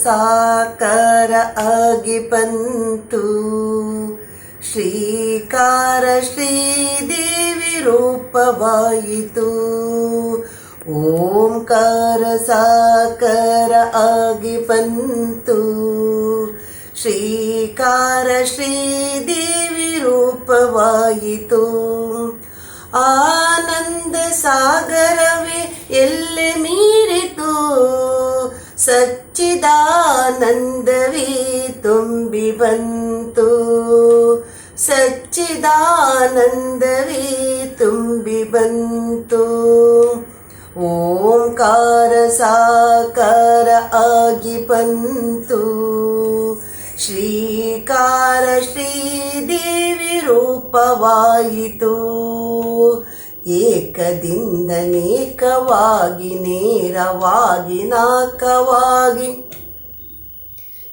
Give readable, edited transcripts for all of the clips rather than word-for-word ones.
ಸಾಕಾರ ಆಗಿ ಬಂತು. ಶ್ರೀಕಾರ ಶ್ರೀದೇವಿ ರೂಪವಾಯಿತು. ಓಂಕಾರ ಸಾಕಾರ ಆಗಿ ಬಂತು. ಶ್ರೀಕಾರ ಶ್ರೀದೇವಿ ರೂಪವಾಯಿತು. ಆನಂದ ಸಾಗರವೇ ಎಲ್ಲೆ ಮೀರಿತು. ಸಚ್ಚಿದಾನಂದವೇ ತುಂಬಿ ಬಂತು. ಸಚ್ಚಿದಾನಂದವೇ ತುಂಬಿ ಬಂತು. ಓಂಕಾರ ಸಾಕಾರ ಆಗಿ ಬಂತು. ಶ್ರೀಕಾರ ಶ್ರೀದೇವಿ ರೂಪವಾಯಿತು. ಏಕದಿಂದ ನೇಕವಾಗಿ ನೇರವಾಗಿ ನಾಕವಾಗಿ.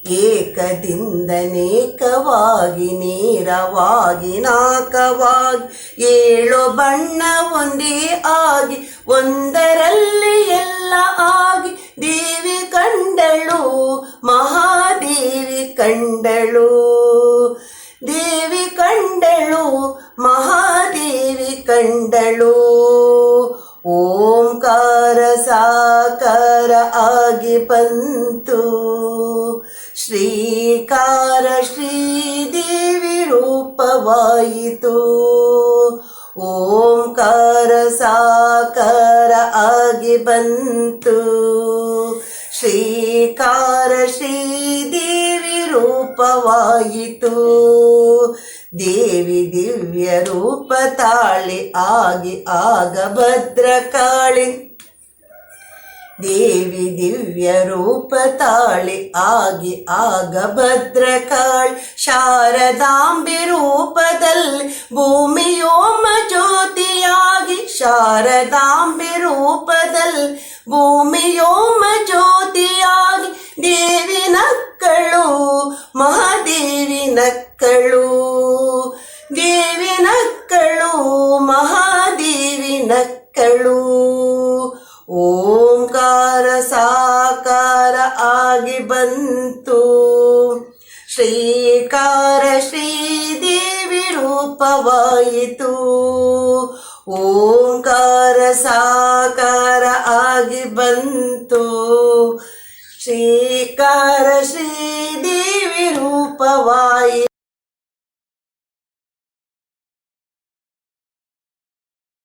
ಏಕದಿಂದ ನೇಕವಾಗಿ ನೇರವಾಗಿ ನಾಕವಾಗಿ. ಏಳು ಬಣ್ಣ ಒಂದೇ ಆಗಿ ಒಂದರಲ್ಲಿ ಎಲ್ಲ ಆಗಿ. ದೇವಿ ಕಂಡಳು ಮಹಾದೇವಿ ಕಂಡಳು. ದೇವಿ ಕಂಡಳು ಮಹಾದೇವಿ ಕಂಡಳು. ಓಂಕಾರ ಸಾಕಾರ ಆಗಿ ಬಂತು. ಶ್ರೀಕಾರ ಶ್ರೀದೇವಿ ರೂಪವಾಯಿತು. ಓಂಕಾರ ಸಾಕಾರ ಆಗಿ ಬಂತು. ಶ್ರೀಕಾರ ಶ್ರೀದೇವಿ ರೂಪವಾಯಿತು. ದೇವಿ ದಿವ್ಯ ರೂಪ ತಾಳಿ ಆಗಿ ಆಗ ಭದ್ರಕಾಳಿ. ದೇವಿ ದಿವ್ಯ ರೂಪ ತಾಳಿ ಆಗಿ ಆಗ ಭದ್ರಕಾಳಿ. ಶಾರದಾಂಬೆ ರೂಪದಲ್ಲಿ ಭೂಮಿಯೋಮ ಜ್ಯೋತಿಯಾಗಿ. ಶಾರದಾಂಬೆ ರೂಪದಲ್ಲಿ ಭೂಮಿಯೋಮ ಜ್ಯೋತಿಯಾಗಿ. ದೇವಿ ನಕ್ಕಳು ಮಹಾದೇವಿ ನಕ್ಕಳು. ದೇವಿ ನಕ್ಕಳು ಮಹಾದೇವಿ ನಕ್ಕಳು. ಓಂಕಾರ ಸಾಕಾರ ಆಗಿ ಬಂತು. ಶ್ರೀಕಾರ ಶ್ರೀದೇವಿ ರೂಪವಾಯಿತು. ಓಂಕಾರ ಸಾಕಾರ ಆಗಿ ಬಂತು. ಶ್ರೀಕಾರ ಶ್ರೀದೇವಿ ರೂಪವಾಯಿತು.